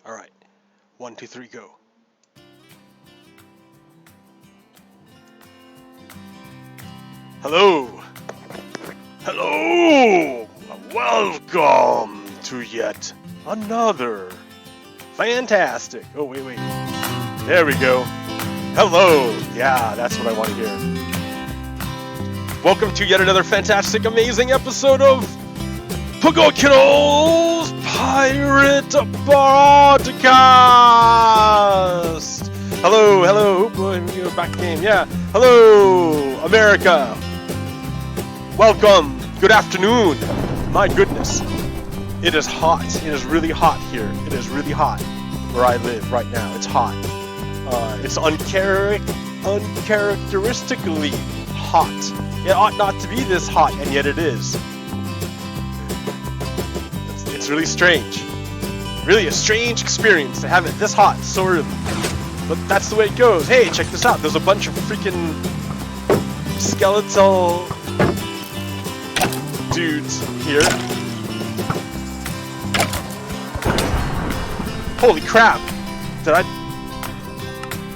All right. 1, 2, 3, go. Hello. Hello. Welcome to yet another fantastic. Oh, wait. There we go. Hello. Yeah, that's what I want to hear. Welcome to yet another fantastic, amazing episode of PoGokeRo's Pirate Broadcast. Hello. Oh boy, we go back game. Yeah. Hello, America. Welcome. Good afternoon. My goodness. It is hot. It is really hot here. It is really hot where I live right now. It's hot. It's uncharacteristically hot. It ought not to be this hot, and yet it is. It's really strange. Really a strange experience to have it this hot so early. But that's the way it goes. Hey, check this out. There's a bunch of freaking skeletal dudes here. Holy crap!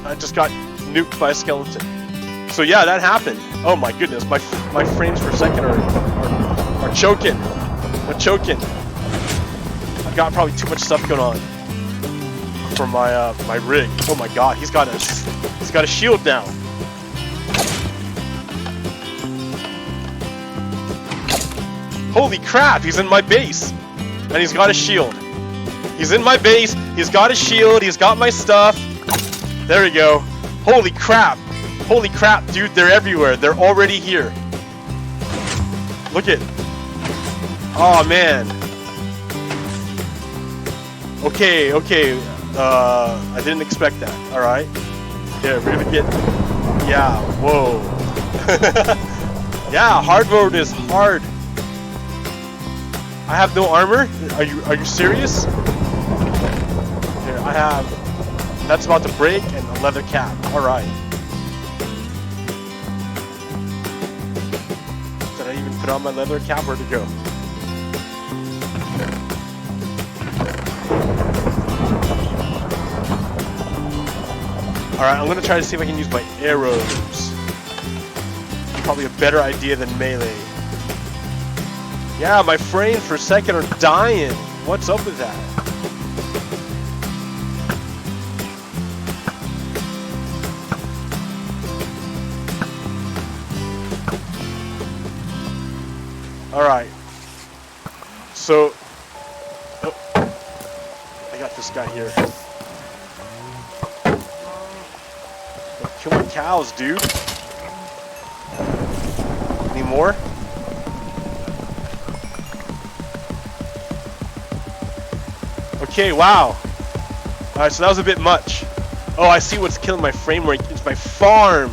I just got nuked by a skeleton. So yeah, that happened. Oh my goodness, my frames per second are choking. I'm choking. I've got probably too much stuff going on for my my rig. Oh my god, he's got a shield now. Holy crap, he's in my base. And he's got a shield. He's in my base, he's got a shield, he's got my stuff. There we go. Holy crap, dude, they're everywhere. They're already here. Look at. Oh man. Okay. I didn't expect that. All right. Here, we're gonna get. Yeah. Whoa. Yeah, hard mode is hard. I have no armor. Are you serious? Here, I have. That's about to break, and a leather cap. All right. Did I even put on my leather cap? Where'd it go? All right, I'm gonna try to see if I can use my arrows. Probably a better idea than melee. Yeah, my frames per second are dying. What's up with that? Alright, so, I got this guy here. Don't kill my cows, dude. Any more? Okay, wow. Alright, so that was a bit much. Oh, I see what's killing my frame rate. It's my farm.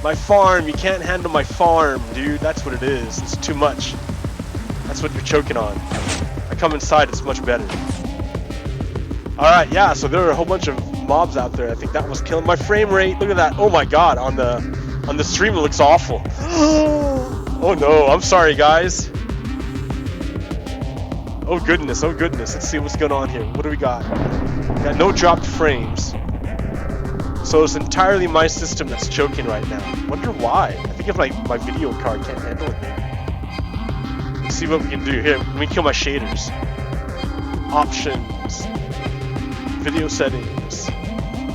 My farm. You can't handle my farm, dude. That's what it is. It's too much. That's what you're choking on. I come inside, it's much better. Alright, yeah, so there are a whole bunch of mobs out there. I think that was killing my frame rate. Look at that. Oh my god, on the stream it looks awful. Oh no, I'm sorry guys. Oh goodness. Let's see what's going on here. What do we got? We got no dropped frames. So it's entirely my system that's choking right now. Wonder why. I think if my video card can't handle it maybe. Let's see what we can do. Here, let me kill my shaders. Options. Video settings.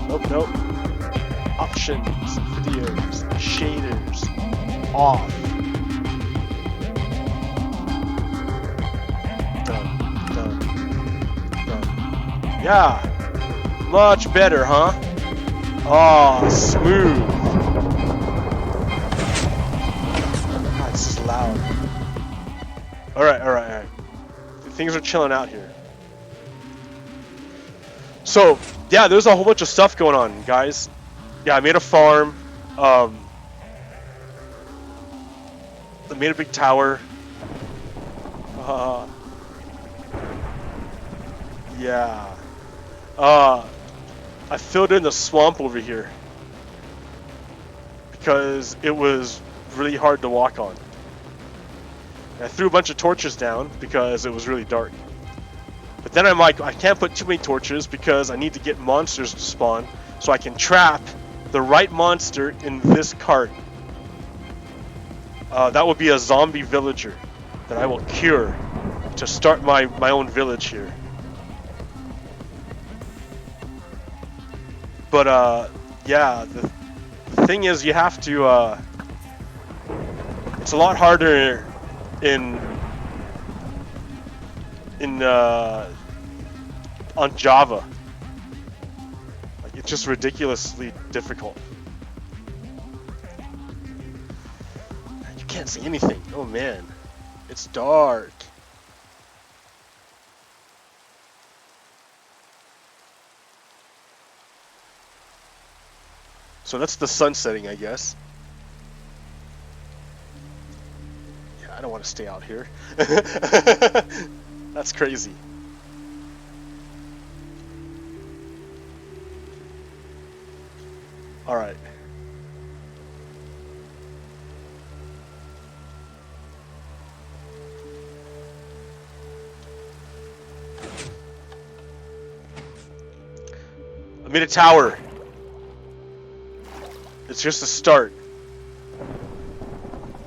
Nope. Options. Videos. Shaders. Off. Done. Yeah. Much better, huh? Oh, smooth. God, this is loud. Alright. Things are chilling out here. So, yeah, there's a whole bunch of stuff going on, guys. Yeah, I made a farm. I made a big tower. Yeah. I filled in the swamp over here because it was really hard to walk on. I threw a bunch of torches down because it was really dark. But then I'm like, I can't put too many torches because I need to get monsters to spawn so I can trap the right monster in this cart. That will be a zombie villager that I will cure to start my own village here. But yeah, the thing is, you have to. It's a lot harder in on Java. Like, it's just ridiculously difficult. You can't see anything. Oh man, it's dark. So that's the sun setting, I guess. Yeah, I don't want to stay out here. That's crazy. All right. I made a tower. It's just a start.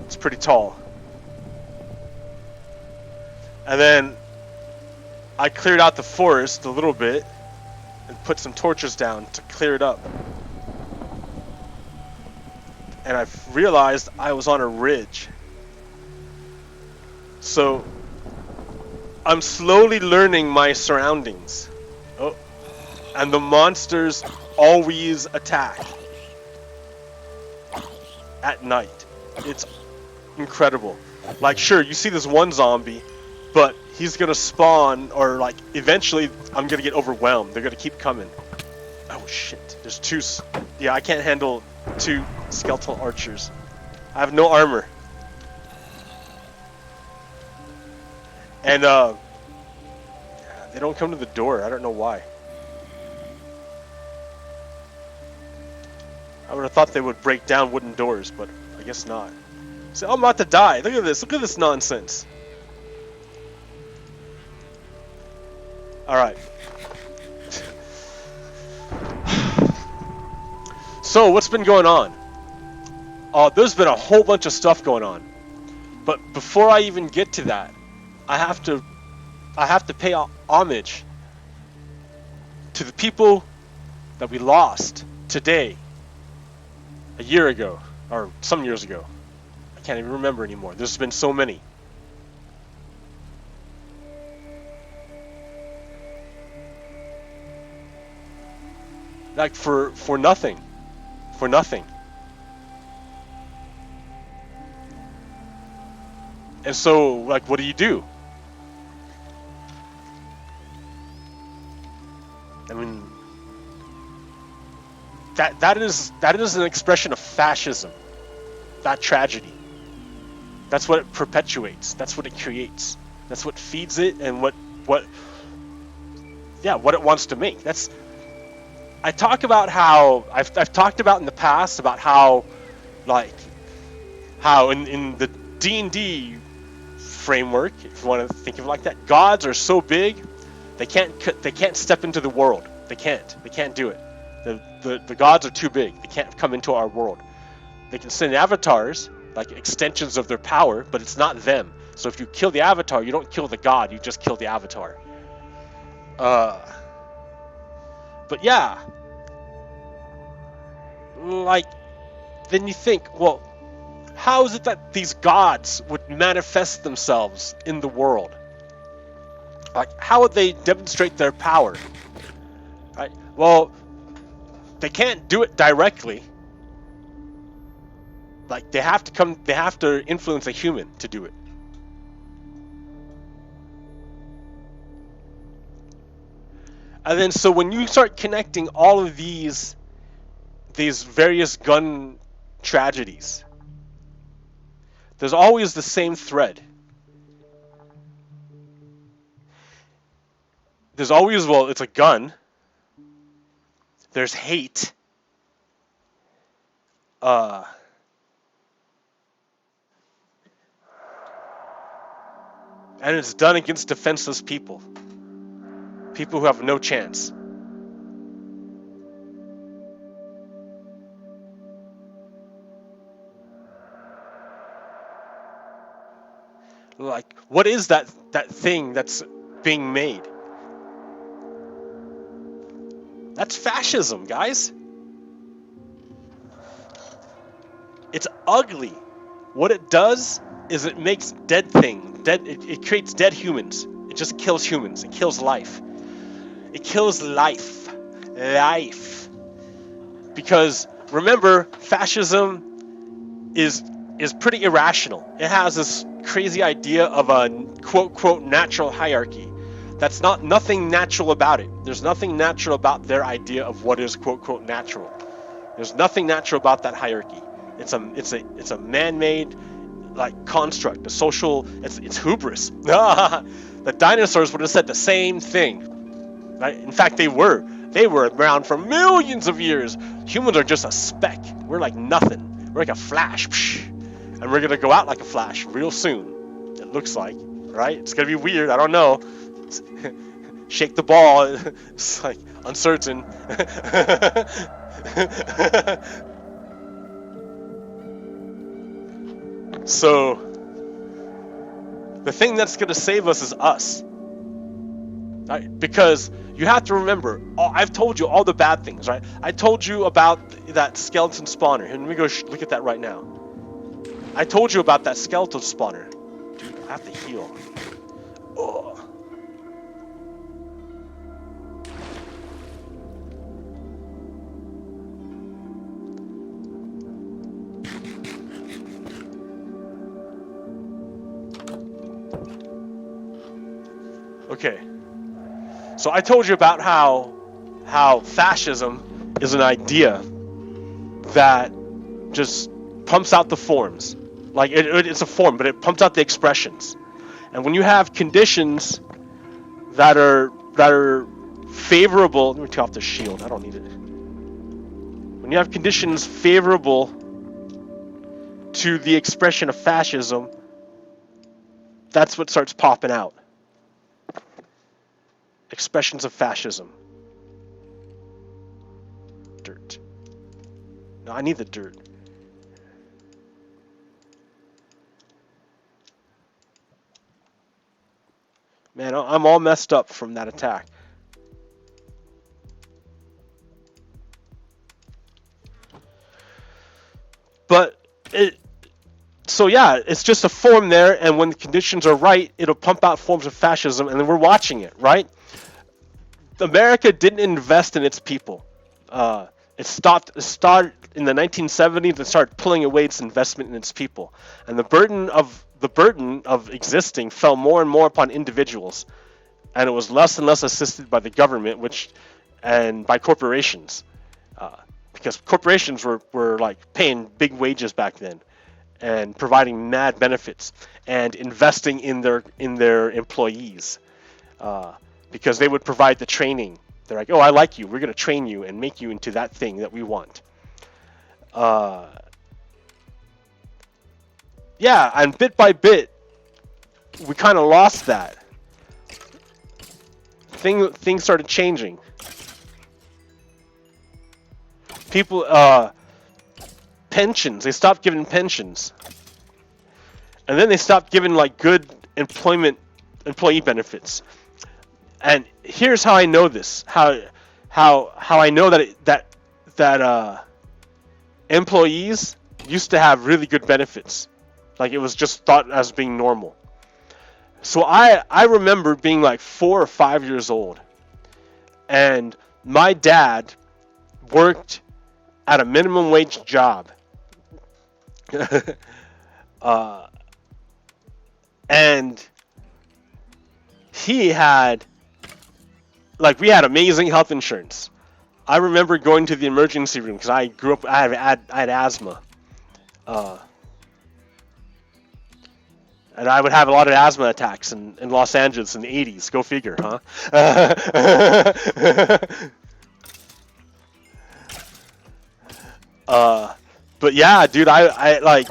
It's pretty tall. And then I cleared out the forest a little bit and put some torches down to clear it up. And I realized I was on a ridge. So I'm slowly learning my surroundings. Oh, and the monsters always attack at night. It's incredible. Like, sure, you see this one zombie, but he's gonna spawn, or like eventually I'm gonna get overwhelmed. They're gonna keep coming. Oh shit, there's two. Yeah, I can't handle two skeletal archers. I have no armor. And they don't come to the door. I don't know why. I would have thought they would break down wooden doors, but I guess not. So I'm about to die. Look at this. Look at this nonsense. Alright. So, what's been going on? There's been a whole bunch of stuff going on. But before I even get to that, I have to pay homage to the people that we lost today, a year ago, or some years ago. I can't even remember anymore. There's been so many. Like for nothing. For nothing. And so, like, what do? I mean, that is an expression of fascism, that tragedy. That's what it perpetuates. That's what it creates. That's what feeds it, and what it wants to make. I talk about how I've talked about in the past about how in the D&D framework, if you want to think of it like that, gods are so big they can't step into the world. They can't do it. The gods are too big. They can't come into our world. They can send avatars, like extensions of their power, but it's not them. So if you kill the avatar, you don't kill the god, you just kill the avatar. But yeah, like, then you think, well, how is it that these gods would manifest themselves in the world? Like, how would they demonstrate their power? Right? Well, they can't do it directly. Like, they have to influence a human to do it. And then, so when you start connecting all of these various gun tragedies, there's always the same thread. There's always, well, it's a gun. There's hate. And it's done against defenseless people. People who have no chance. Like, what is that thing that's being made? That's fascism, guys. It's ugly. What it does is it makes dead things. It creates dead humans. It just kills humans. It kills life. It kills life. Life. Because remember, fascism is pretty irrational. It has this crazy idea of a quote natural hierarchy. That's nothing natural about it. There's nothing natural about their idea of what is quote natural. There's nothing natural about that hierarchy. It's a man-made like construct, a social. It's hubris. The dinosaurs would have said the same thing. Right? In fact, they were around for millions of years. Humans are just a speck. We're like nothing. We're like a flash, and we're gonna go out like a flash real soon. It looks like, right? It's gonna be weird. I don't know. Shake the ball. It's like uncertain. So the thing that's going to save us is us, right? Because you have to remember, I've told you all the bad things, right? I told you about that skeleton spawner. Here, let me go look at that right now. I told you about that skeleton spawner. Dude, I have to heal. Oh. Okay, so I told you about how fascism is an idea that just pumps out the forms. Like it's a form, but it pumps out the expressions. And when you have conditions that are favorable, let me take off the shield. I don't need it. When you have conditions favorable to the expression of fascism, that's what starts popping out. Expressions of fascism. Dirt. No, I need the dirt. Man, I'm all messed up from that attack. But so yeah, it's just a form there, and when the conditions are right, it'll pump out forms of fascism, and then we're watching it, right? America didn't invest in its people. It started in the 1970s and started pulling away its investment in its people, and the burden of existing fell more and more upon individuals, and it was less and less assisted by the government, and by corporations, because corporations were like paying big wages back then, and providing mad benefits, and investing in their employees. Because they would provide the training. They're like, oh, I like you. We're going to train you and make you into that thing that we want. Yeah, and bit by bit, we kind of lost that. Things started changing. People, pensions. They stopped giving pensions. And then they stopped giving like good employee benefits. And here's how I know this. How I know that employees used to have really good benefits. Like it was just thought as being normal. So I remember being like 4 or 5 years old, and my dad worked at a minimum wage job. And he had, like, we had amazing health insurance. I remember going to the emergency room because I grew up, I had asthma. And I would have a lot of asthma attacks in Los Angeles in the 80s. Go figure, huh? But yeah, dude, I like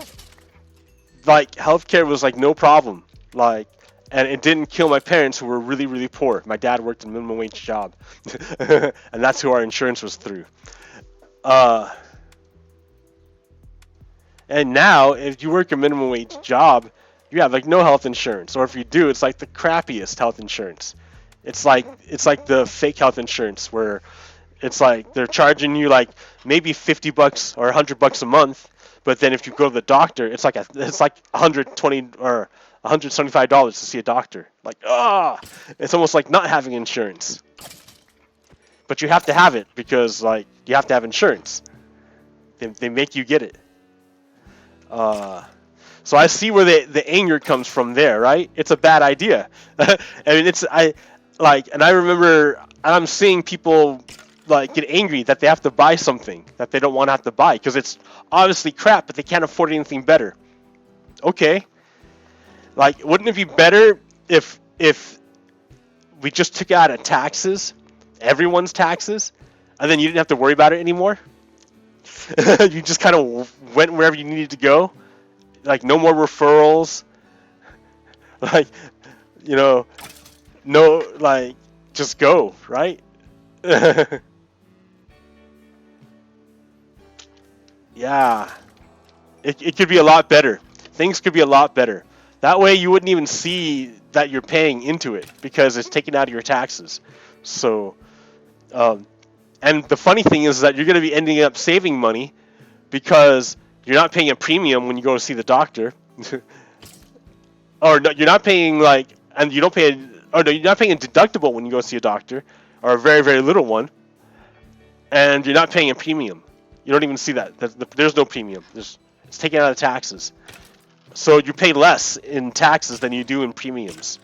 healthcare was like no problem. Like And it didn't kill my parents, who were really, really poor. My dad worked a minimum wage job, and that's who our insurance was through. And now, if you work a minimum wage job, you have like no health insurance, or if you do, it's like the crappiest health insurance. It's like the fake health insurance where it's like they're charging you like maybe $50 or $100 a month, but then if you go to the doctor, it's like 120 or $175 to see a doctor. Like, it's almost like not having insurance. But you have to have it because like you have to have insurance. They make you get it. So I see where the anger comes from there, right? It's a bad idea. I mean, and I remember I'm seeing people like get angry that they have to buy something that they don't want to have to buy because it's obviously crap, but they can't afford anything better. Okay. Like, wouldn't it be better if we just took out of taxes, everyone's taxes, and then you didn't have to worry about it anymore? You just kind of went wherever you needed to go. Like, no more referrals. Like, no, like, just go, right? Yeah. It could be a lot better. Things could be a lot better. That way you wouldn't even see that you're paying into it because it's taken out of your taxes. So, and the funny thing is that you're going to be ending up saving money because you're not paying a premium when you go to see the doctor. Or no, you're not paying you're not paying a deductible when you go see a doctor, or a very, very little one. And you're not paying a premium. You don't even see that. There's no premium. It's taken out of taxes. So you pay less in taxes than you do in premiums.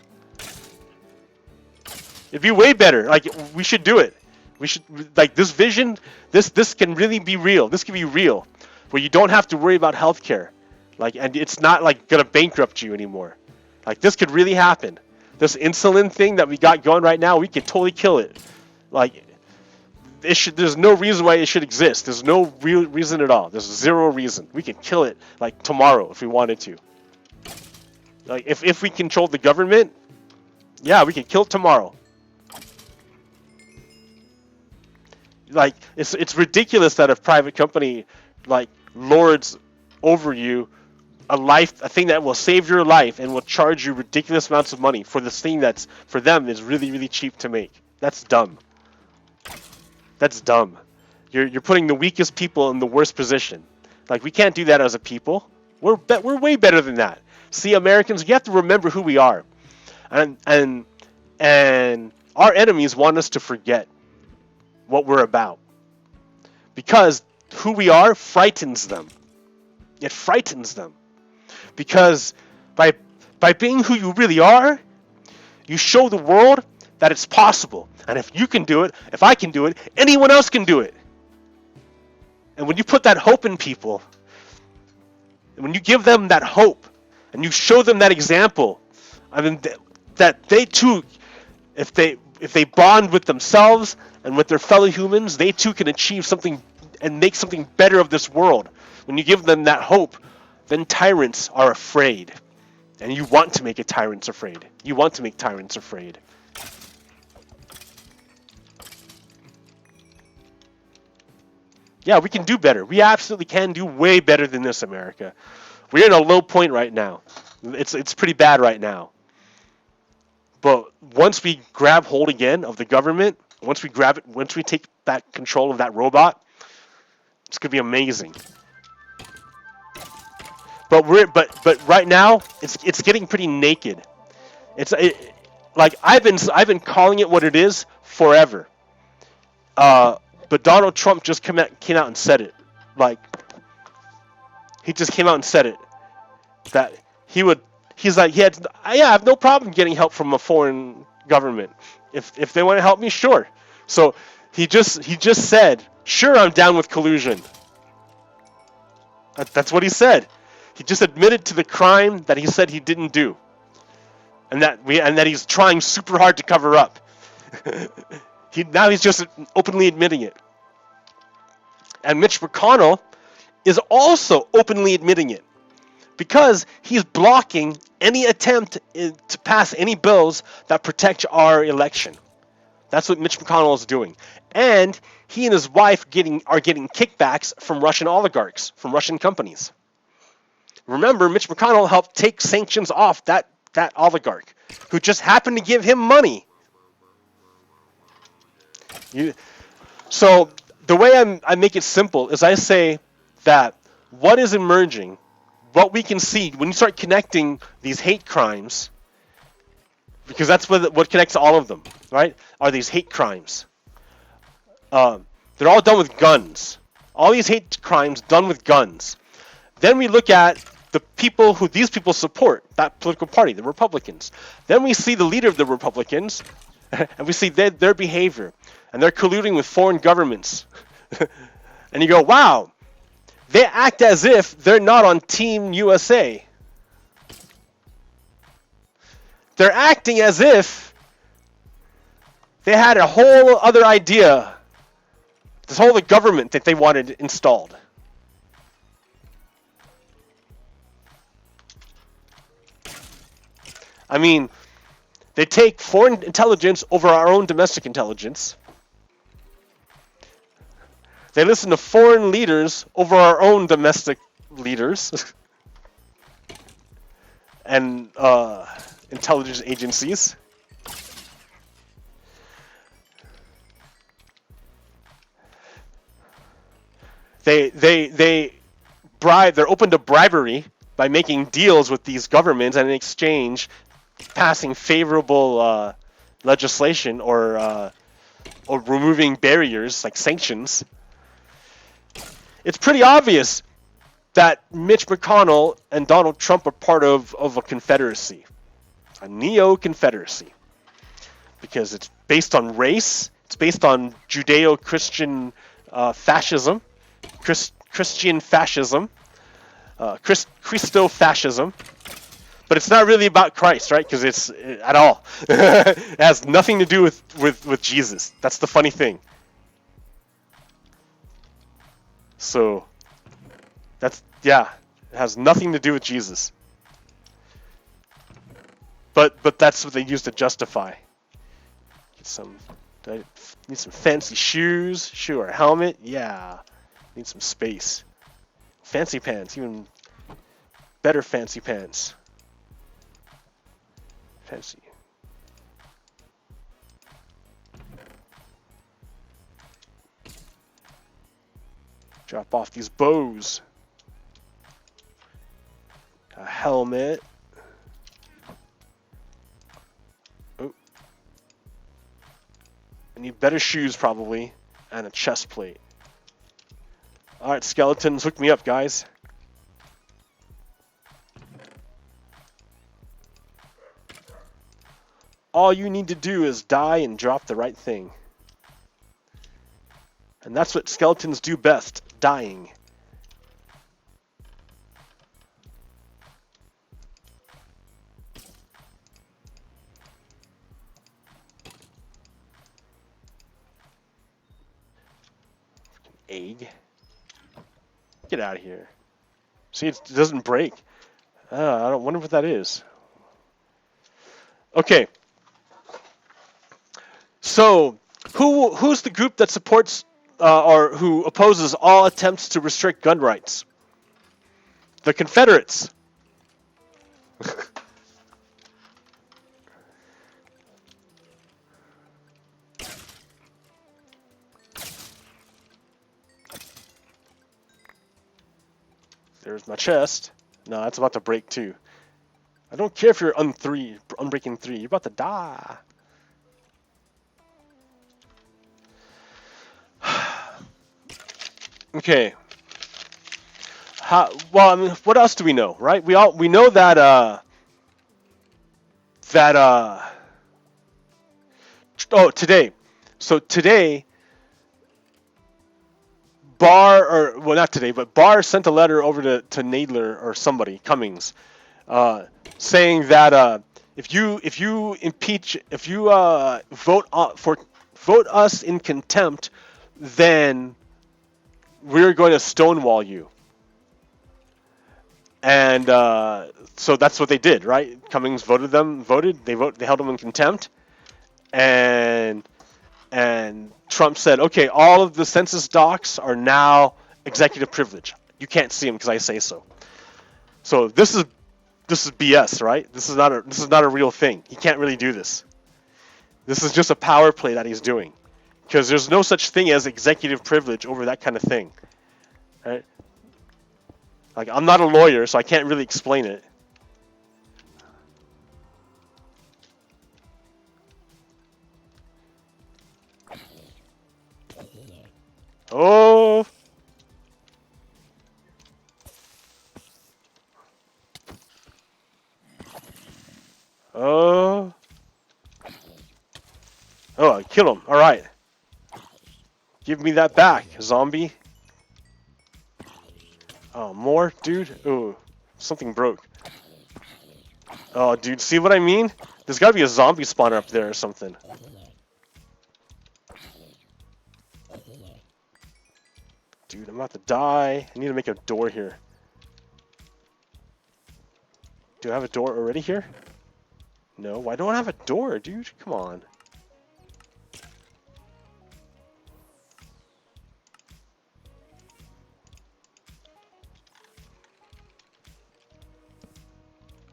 It'd be way better. Like, we should do it. We should, like, this vision, this can really be real. This can be real, where you don't have to worry about healthcare. Like, and it's not like gonna bankrupt you anymore. Like, this could really happen. This insulin thing that we got going right now, we could totally kill it. Like, there's no reason why it should exist. There's no real reason at all. There's zero reason. We could kill it like tomorrow if we wanted to. Like, if we controlled the government, yeah, we could kill it tomorrow. Like, it's ridiculous that a private company like lords over you a thing that will save your life and will charge you ridiculous amounts of money for this thing that's for them is really, really cheap to make. That's dumb. That's dumb. You're putting the weakest people in the worst position. Like, we can't do that as a people. We're way better than that. See, Americans, you have to remember who we are, and our enemies want us to forget what we're about, because who we are frightens them. It frightens them, because by being who you really are, you show the world that it's possible. And if you can do it, if I can do it, anyone else can do it. And when you put that hope in people, and when you give them that hope, and you show them that example, I mean, that they too, if they bond with themselves and with their fellow humans, they too can achieve something and make something better of this world. When you give them that hope, then tyrants are afraid. And you want to make tyrants afraid. You want to make tyrants afraid. Yeah, we can do better. We absolutely can do way better than this, America. We're in a low point right now. It's pretty bad right now. But once we grab hold again of the government, once we take back control of that robot, it's gonna be amazing. But right now, it's getting pretty naked. Like I've been calling it what it is forever. But Donald Trump just came out and said it. Like, he just came out and said it. That I have no problem getting help from a foreign government. If they want to help me, sure. So he just said, sure, I'm down with collusion. That's what he said. He just admitted to the crime that he said he didn't do. And that he's trying super hard to cover up. Now he's just openly admitting it. And Mitch McConnell is also openly admitting it. because he's blocking any attempt to pass any bills that protect our election. That's what Mitch McConnell is doing. And he and his wife are getting kickbacks from Russian oligarchs, from Russian companies. Remember, Mitch McConnell helped take sanctions off that oligarch who just happened to give him money. So the way I make it simple is I say that what is emerging, what we can see when you start connecting these hate crimes, because that's what connects all of them, right? Are these hate crimes? They're all done with guns. All these hate crimes done with guns. Then we look at the people who these people support, that political party, the Republicans. Then we see the leader of the Republicans, and we see their behavior, and they're colluding with foreign governments. And you go, wow, they act as if they're not on Team USA. They're acting as if they had a whole other idea, this whole government that they wanted installed. I mean, they take foreign intelligence over our own domestic intelligence. They listen to foreign leaders over our own domestic leaders and intelligence agencies. They're open to bribery by making deals with these governments and in exchange passing favorable legislation or removing barriers like sanctions. It's pretty obvious that Mitch McConnell and Donald Trump are part of a confederacy, a Neo-Confederacy, because it's based on race, it's based on Judeo-Christian fascism, Christian fascism, Christo-fascism, but it's not really about Christ, right? Because it's at all. It has nothing to do with Jesus. That's the funny thing. So, it has nothing to do with Jesus. But that's what they use to justify. Need some fancy shoes. Sure, helmet. Yeah. Need some space. Fancy pants. Even better fancy pants. Fancy. Drop off these bows. A helmet. Oh. I need better shoes probably. And a chest plate. Alright, skeletons, hook me up, guys. All you need to do is die and drop the right thing. And that's what skeletons do best, dying. Egg. Get out of here. See, it doesn't break. I don't wonder what that is. Okay. So, who's the group that supports or who opposes all attempts to restrict gun rights? The Confederates. There's my chest. No, that's about to break too. I don't care if you're unbreaking 3. You're about to die. Okay. Well, I mean, what else do we know, right? We know that today. So today, not today, but Barr sent a letter over to Nadler or somebody, Cummings, saying that if you vote us in contempt, then we're going to stonewall you. And so that's what they did, right? Cummings voted. They held him in contempt, and Trump said, okay, all of the census docs are now executive privilege. You can't see them because I say so. So this is BS, right? This is not a real thing. He can't really do this. This is just a power play that he's doing, because there's no such thing as executive privilege over that kind of thing, right? Like, I'm not a lawyer, so I can't really explain it. Oh. Oh. Oh, I killed him. All right. Give me that back, zombie. Oh, more, dude. Ooh, something broke. Oh, dude, see what I mean? There's got to be a zombie spawner up there or something. Dude, I'm about to die. I need to make a door here. Do I have a door already here? No, why don't I have a door, dude? Come on.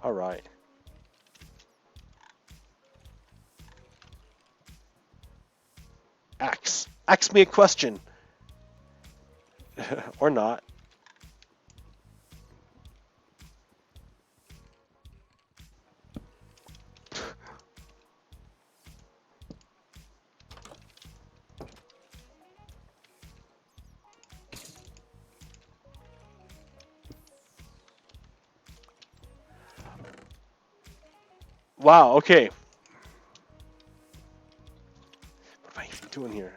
All right. Ask me a question. Or not. Wow, okay. What am I even doing here?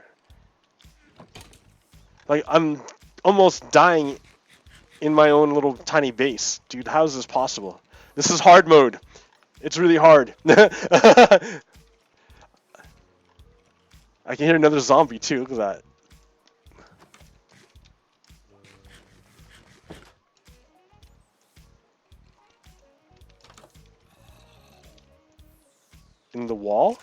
Like, I'm almost dying in my own little tiny base. Dude, how is this possible? This is hard mode. It's really hard. I can hear another zombie too, look at that. In the wall?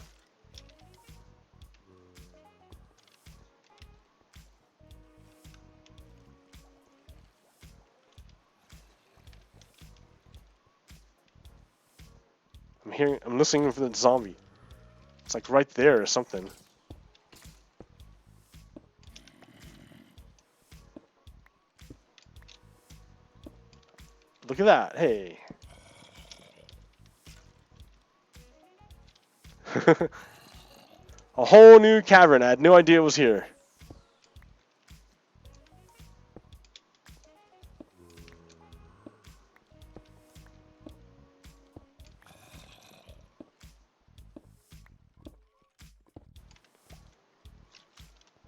I'm listening for the zombie. It's like right there or something. Look at that, hey. A whole new cavern, I had no idea it was here.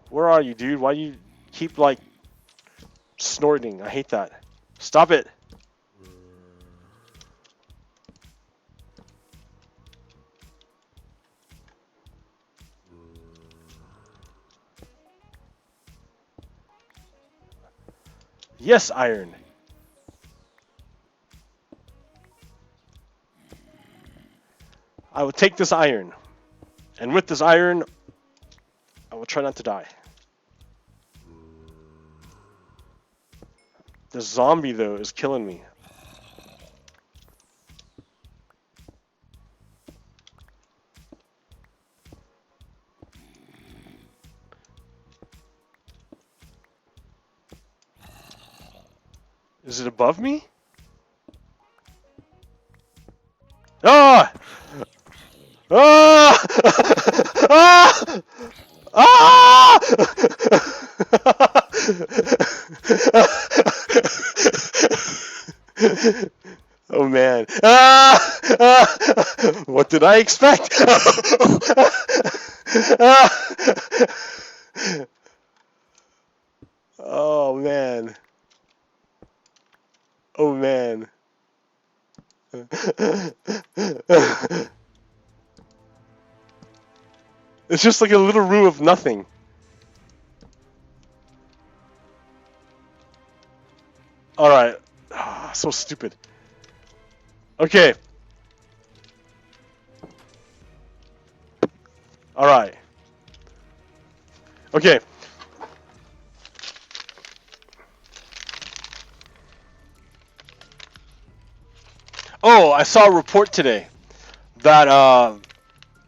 Where are you, dude? Why do you keep, like, snorting? I hate that. Stop it. Yes, iron. I will take this iron. And with this iron, I will try not to die. The zombie, though, is killing me. Is it above me? Ah! Ah! Ah! Ah! Oh man. Ah! Ah! What did I expect? Ah! Oh man. Oh man. It's just like a little room of nothing. Alright. So stupid. Okay. All right. Okay. Oh, I saw a report today that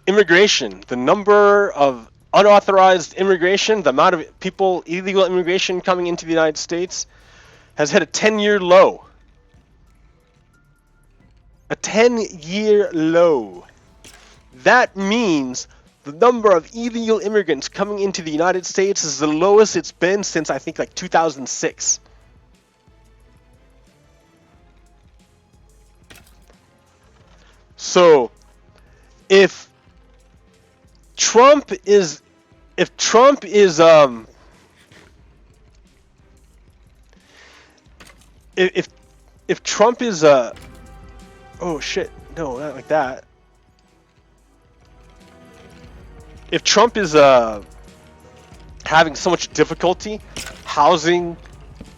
immigration, the number of unauthorized immigration, the amount of people, illegal immigration coming into the United States, has hit a 10-year low. A 10-year low. That means the number of illegal immigrants coming into the United States is the lowest it's been since, I think, like 2006. So, if Trump is if Trump is if Trump is oh shit, no, not like that. If Trump is having so much difficulty housing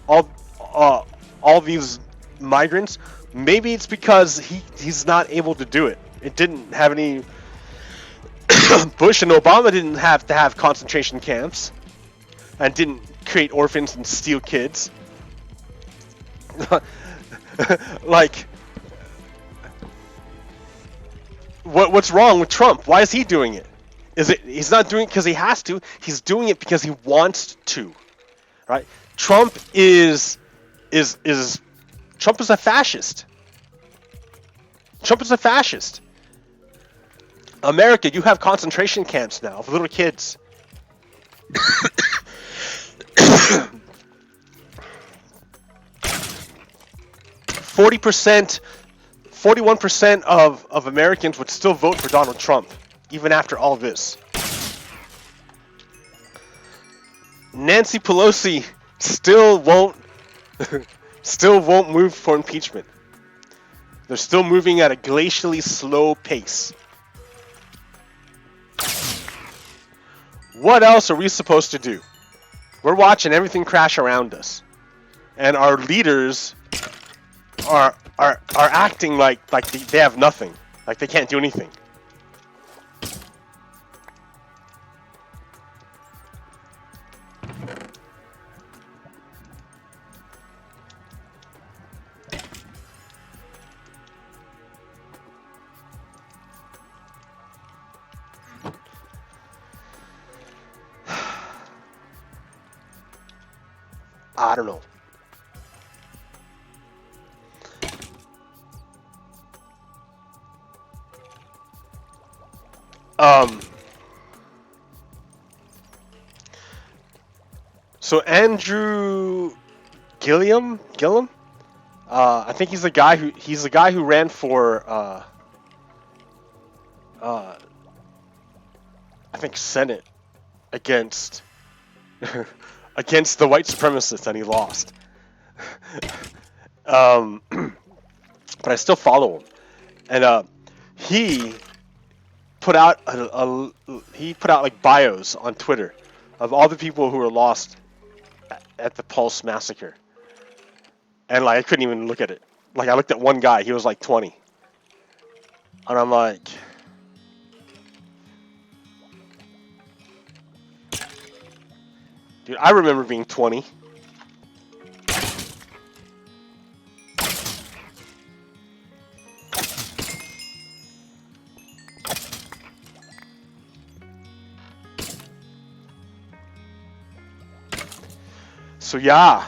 all these migrants, maybe it's because he's not able to do it. It didn't have any Bush and Obama didn't have to have concentration camps and didn't create orphans and steal kids. Like, what's wrong with Trump? Why is he doing it? He's not doing it because he has to. He's doing it because he wants to, right? Trump is a fascist. Trump is a fascist. America, you have concentration camps now of little kids. 40%, 41% of Americans would still vote for Donald Trump, even after all this. Nancy Pelosi still won't move for impeachment. They're still moving at a glacially slow pace. What else are we supposed to do? We're watching everything crash around us, and our leaders are acting like they have nothing, like they can't do anything. I don't know. So Andrew Gillum, I think he's the guy who ran for I think Senate against against the white supremacists, and he lost. But I still follow him, and he put out like bios on Twitter of all the people who were lost at the Pulse massacre, and like I couldn't even look at it. Like I looked at one guy, he was like 20, and I'm like, dude, I remember being 20. So yeah,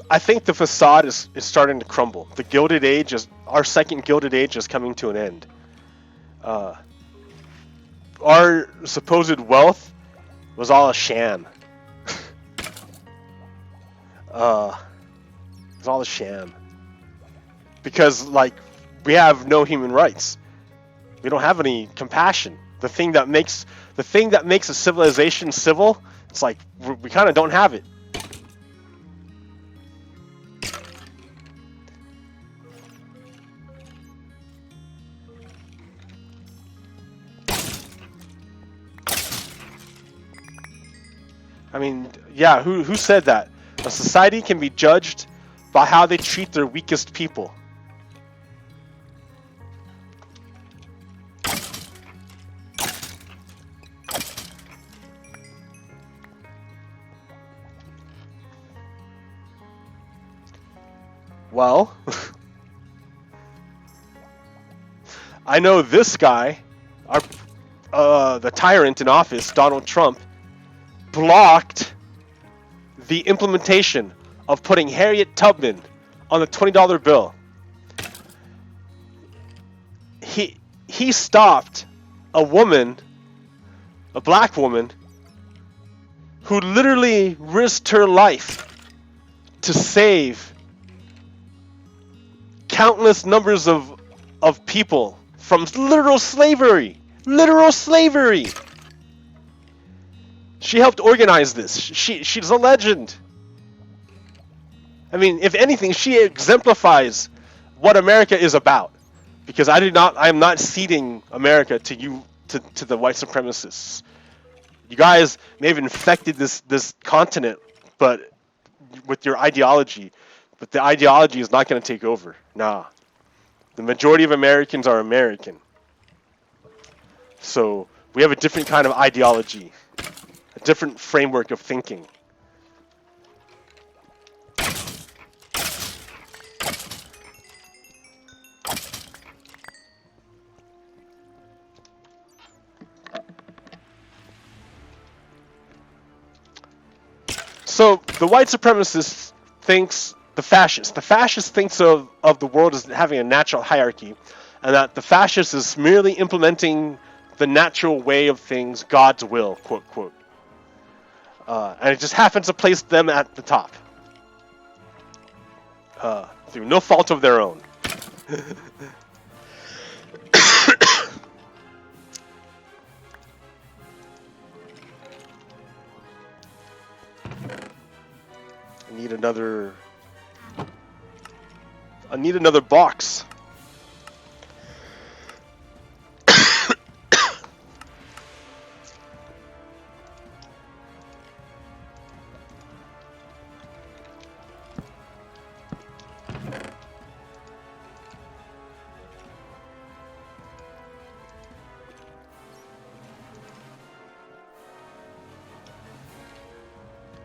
I think the facade is starting to crumble. The Gilded Age our second Gilded Age is coming to an end. Our supposed wealth was all a sham. It was all a sham. Because like we have no human rights. We don't have any compassion. The thing that makes a civilization civil, it's like we kind of don't have it. I mean, yeah, who said that? A society can be judged by how they treat their weakest people. Well, I know this guy, the tyrant in office, Donald Trump, blocked the implementation of putting Harriet Tubman on the $20 bill. He stopped a woman, a black woman, who literally risked her life to save countless numbers of people from literal slavery. Literal slavery. She helped organize this. She's a legend. I mean, if anything, she exemplifies what America is about. Because I am not ceding America to you, to the white supremacists. You guys may have infected this continent, but with your ideology, but the ideology is not going to take over. Nah. The majority of Americans are American. So we have a different kind of ideology, a different framework of thinking. So the white supremacist thinks the fascist thinks of the world as having a natural hierarchy, and that the fascist is merely implementing the natural way of things, God's will, quote, quote. And it just happens to place them at the top. Through no fault of their own. I need another box.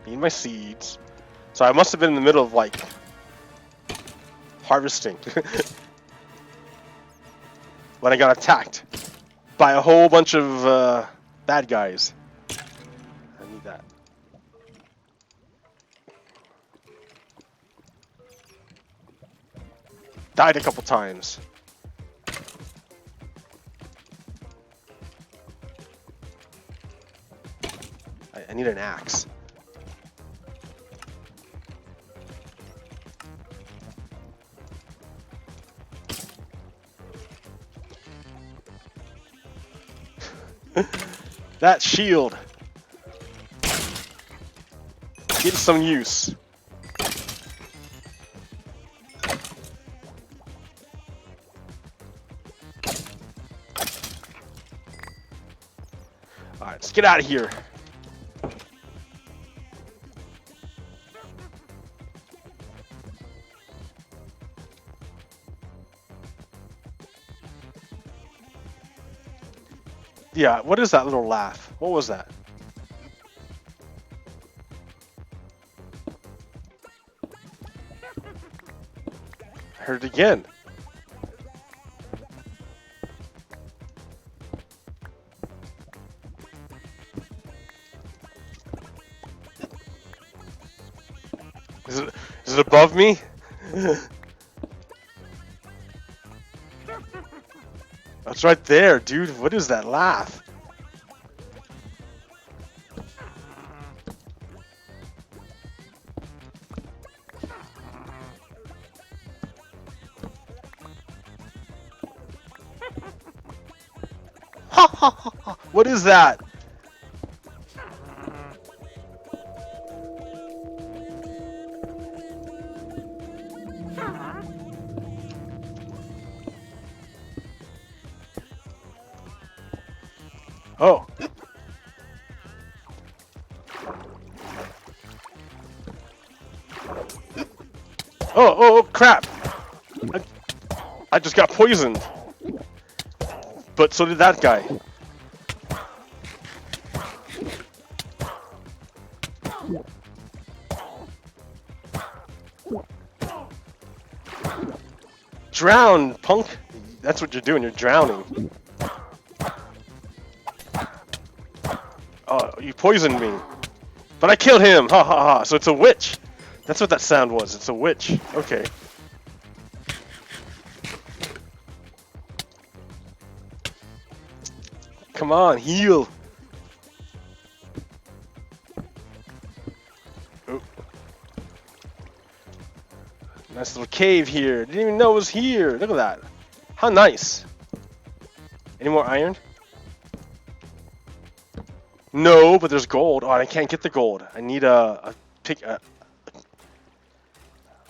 Need my seeds. So I must have been in the middle of like harvesting when I got attacked by a whole bunch of bad guys. I need that. Died a couple times. I need an axe. That shield. Get some use. Alright, let's get out of here. Yeah, what is that little laugh? What was that? I heard it again. Is it above me? That's right there, dude. What is that laugh? What is that? Oh. Oh, crap! I just got poisoned. But so did that guy. Drown, punk! That's what you're doing, you're drowning. Oh, you poisoned me. But I killed him! Ha ha ha! So it's a witch! That's what that sound was, it's a witch. Okay. Come on, heal! Oh. Nice little cave here. Didn't even know it was here. Look at that. How nice. Any more iron? No, but there's gold. Oh, I can't get the gold. I need a pick.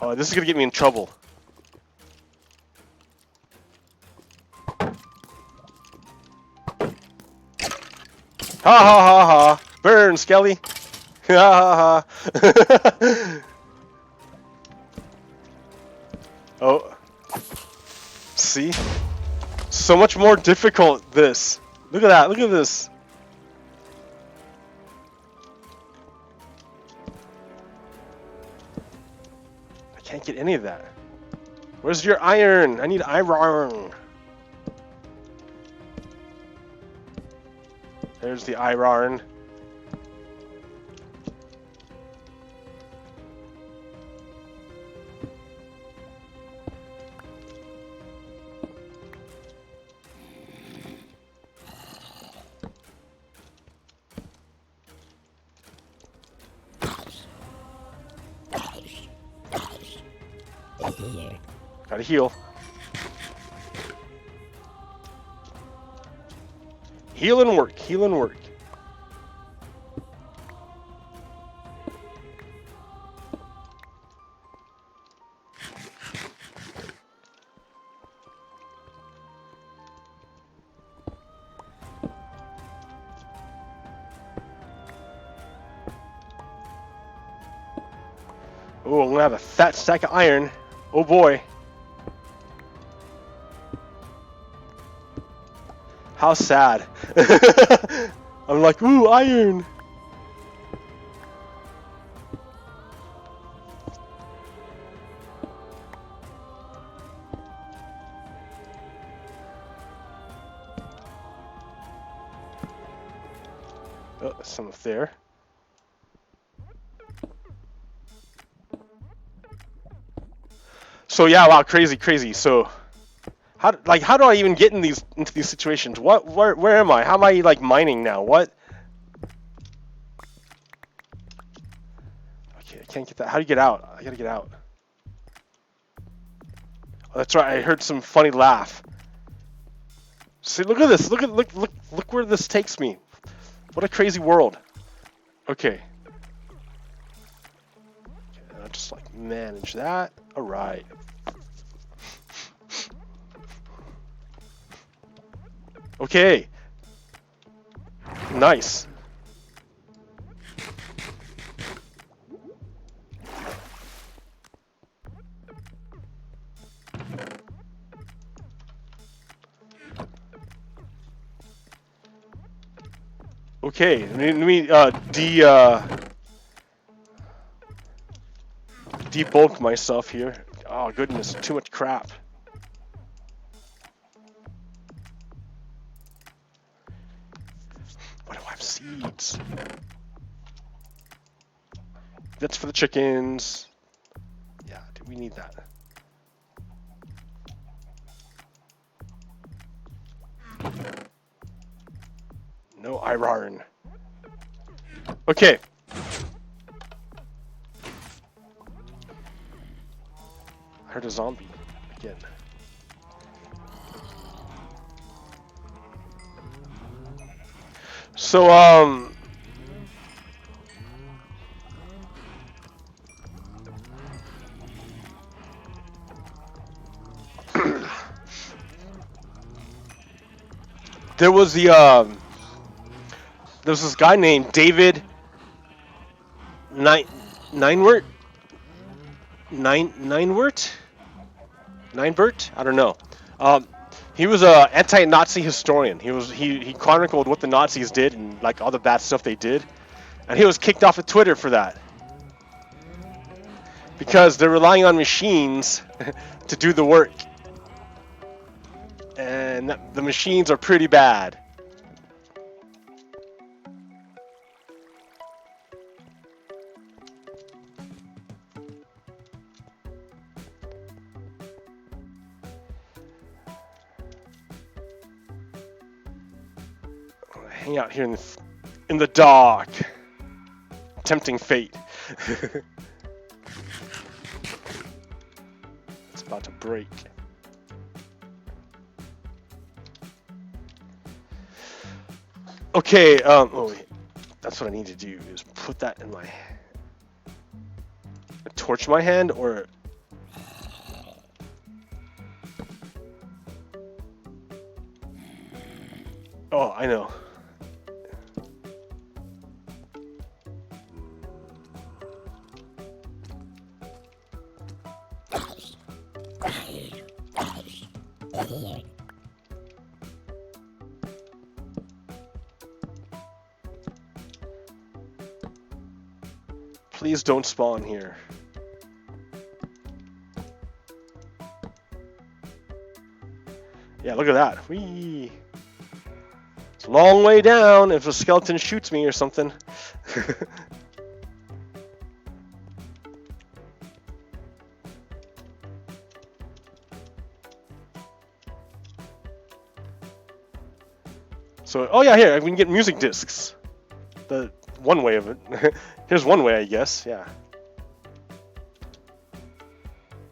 Oh, this is gonna get me in trouble. Ha ha ha ha! Burn, Skelly! Ha ha ha! Oh. See? So much more difficult, this. Look at that, look at this. I can't get any of that. Where's your iron? I need iron. There's the iron. Gotta heal. Heal and work, heal and work. Oh, I'm gonna have a fat stack of iron. Oh boy. How sad. I'm like, ooh, iron. Oh, there's some up there. So yeah, wow, crazy. So, how do I even get into these situations? Where am I? How am I like mining now? What? Okay, I can't get that. How do you get out? I gotta get out. Oh, that's right. I heard some funny laugh. See, look at this. Look where this takes me. What a crazy world. Okay. I'll just like manage that. All right. Okay. Nice. Okay, let me debulk myself here. Oh goodness, too much crap. Why do I have seeds? That's for the chickens. Yeah, we need that. No iron. Okay. I heard a zombie again. So there was there's this guy named David Ninewert. Ninebert? I don't know. He was a anti-Nazi historian. He chronicled what the Nazis did and like all the bad stuff they did, and he was kicked off of Twitter for that because they're relying on machines to do the work, and the machines are pretty bad. Hang out here in the dark. Tempting fate. It's about to break. Okay, oh wait. That's what I need to do is put that in my torch in my hand or oh, I know. Please don't spawn here. Yeah, look at that. Whee! It's a long way down if a skeleton shoots me or something. So, oh yeah, here, we can get music discs. The one way of it. Here's one way, I guess, yeah.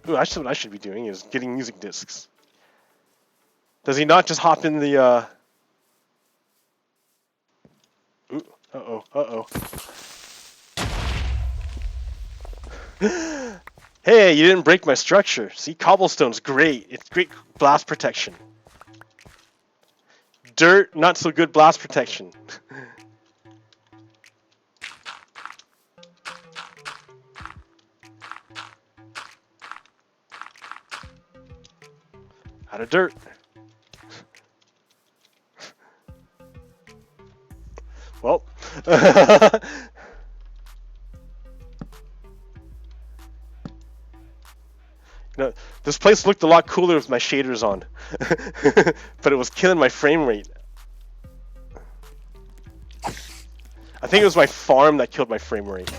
Ooh, that's what I should be doing, is getting music discs. Does he not just hop in the, Ooh, uh-oh. Hey, you didn't break my structure. See, cobblestone's great. It's great blast protection. Dirt, not so good blast protection. Out of dirt. Well. You know, this place looked a lot cooler with my shaders on. But it was killing my frame rate. I think it was my farm that killed my frame rate.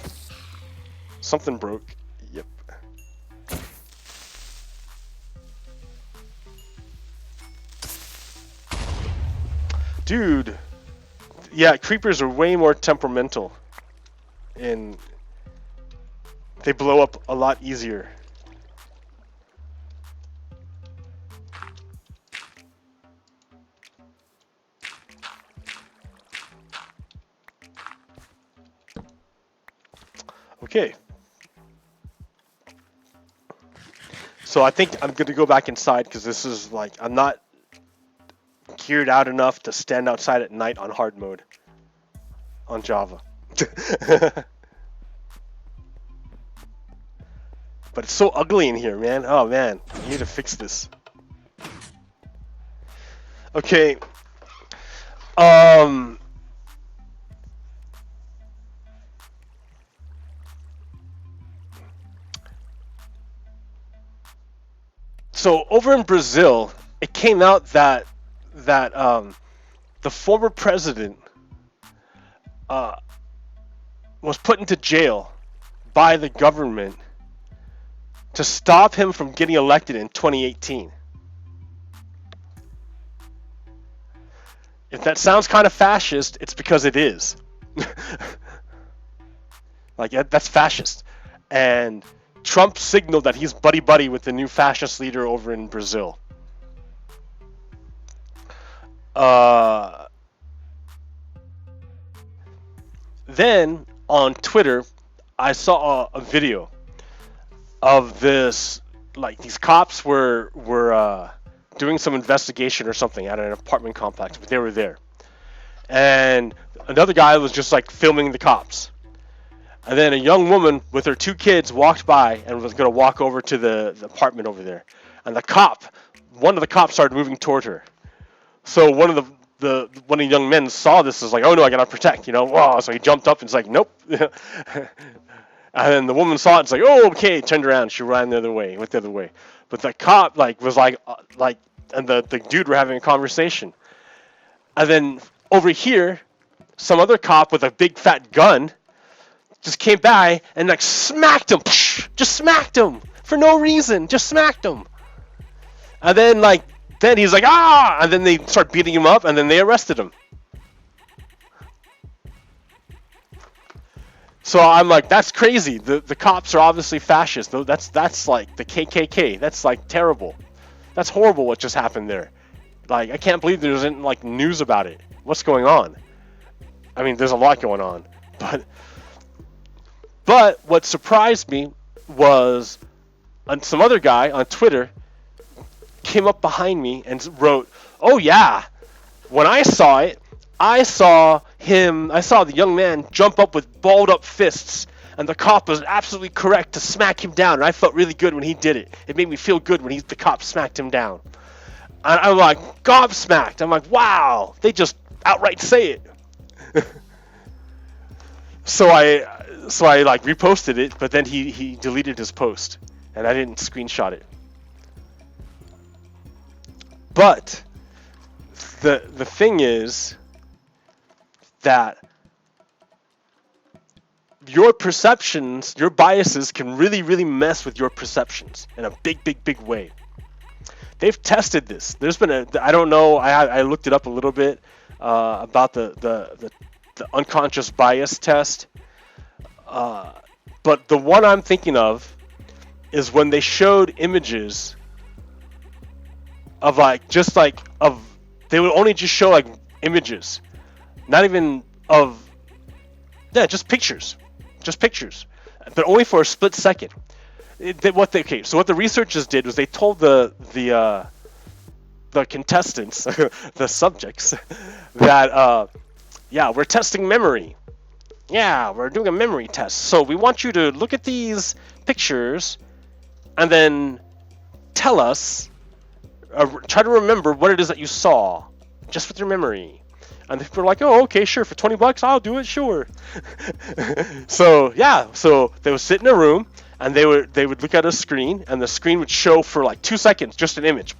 Something broke. Yep. Dude. Yeah, creepers are way more temperamental. And they blow up a lot easier. Okay. So I think I'm going to go back inside because this is like, I'm not geared out enough to stand outside at night on hard mode on Java. But it's so ugly in here, man. Oh man, I need to fix this. Okay. So over in Brazil, it came out that the former president was put into jail by the government to stop him from getting elected in 2018. If that sounds kind of fascist, it's because it is. Like, that's fascist. And Trump signaled that he's buddy-buddy with the new fascist leader over in Brazil. Then, on Twitter, I saw a video of this, like, these cops were doing some investigation or something at an apartment complex, but they were there. And another guy was just, like, filming the cops. And then a young woman with her 2 kids walked by and was going to walk over to the apartment over there. And one of the cops started moving toward her. So one of the young men saw this, was like, oh no, I gotta protect, Whoa. So he jumped up and was like, nope. And then the woman saw it, and it's like, oh, okay, turned around, she ran the other way, went the other way. But the cop was like, and the dude were having a conversation. And then over here, some other cop with a big fat gun just came by and smacked him, just smacked him for no reason, just smacked him. And then then he's like, ah, and then they start beating him up, and then they arrested him. So I'm like, that's crazy. The cops are obviously fascist. That's like the KKK. That's terrible. That's horrible what just happened there. I can't believe there isn't news about it. What's going on? I mean, there's a lot going on. But what surprised me was some other guy on Twitter came up behind me and wrote, oh yeah, when I saw it, I saw the young man jump up with balled up fists, and the cop was absolutely correct to smack him down, and I felt really good when he did it. It made me feel good when the cop smacked him down. And I'm like, gobsmacked. I'm like, wow, they just outright say it. So I reposted it, but then he deleted his post, and I didn't screenshot it. But the thing is that your perceptions, your biases can really, really mess with your perceptions in a big, big, big way. They've tested this. There's been I don't know, I looked it up a little bit about the unconscious bias test. But the one I'm thinking of is when they showed images of they would only just show images, not even of, just pictures, but only for a split second. So what the researchers did was they told the contestants, the subjects, that we're testing memory. Yeah, we're doing a memory test. So we want you to look at these pictures and then tell us, try to remember what it is that you saw, just with your memory. And people were like, oh, okay, sure, for $20, I'll do it, sure. So they would sit in a room, and they would look at a screen, and the screen would show for 2 seconds, just an image.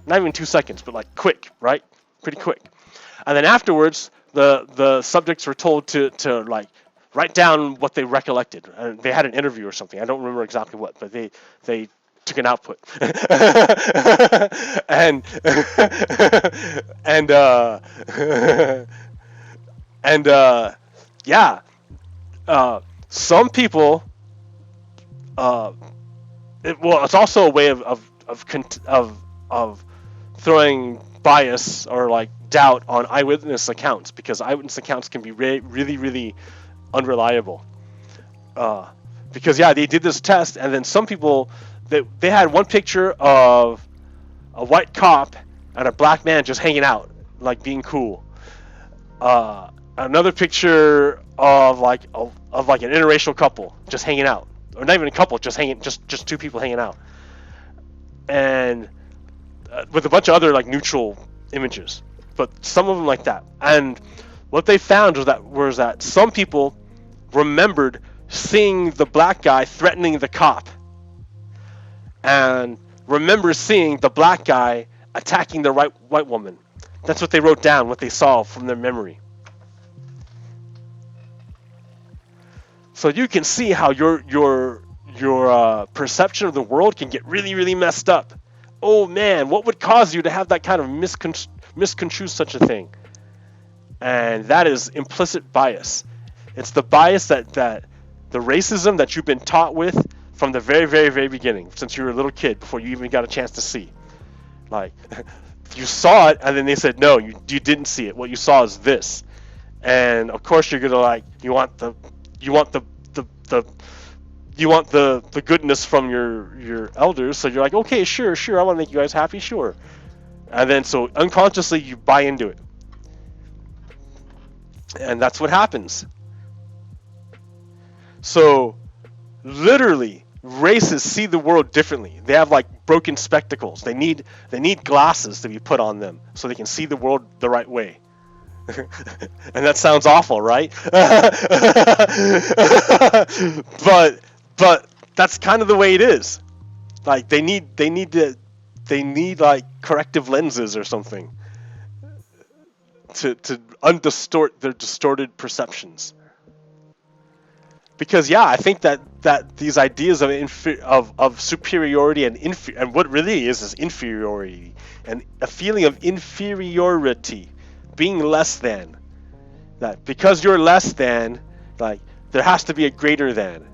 Not even 2 seconds, but quick, right? Pretty quick. And then afterwards, the subjects were told to write down what they recollected. They had an interview or something. I don't remember exactly what, but they took an output. Some people. It's also a way of throwing bias or doubt on eyewitness accounts, because eyewitness accounts can be really, really unreliable. Because they did this test, and then some people they had one picture of a white cop and a black man just hanging out, being cool. Another picture of an interracial couple just hanging out, or not even a couple, just 2 people hanging out, and with a bunch of other neutral images, but some of them like that. And what they found was that some people remembered seeing the black guy threatening the cop, and remember seeing the black guy attacking the white woman. That's what they wrote down, what they saw from their memory. So you can see how your perception of the world can get really, really messed up. Oh man, what would cause you to have that kind of misconstrue such a thing? And that is implicit bias. It's the bias that the racism that you've been taught with from the very, very, very beginning, since you were a little kid, before you even got a chance to see. You saw it, and then they said, no, you didn't see it. What you saw is this. And of course you're gonna you want the goodness from your elders, so you're like, okay, sure, I want to make you guys happy, sure. And then so unconsciously you buy into it. And that's what happens. So literally, races see the world differently. They have like broken spectacles. They need glasses to be put on them so they can see the world the right way. And that sounds awful, right? but that's kind of the way it is. Like they need like corrective lenses or something to undistort their distorted perceptions. Because I think that these ideas of superiority and what really is inferiority and a feeling of inferiority, being less than, that because you're less than, like there has to be a greater than,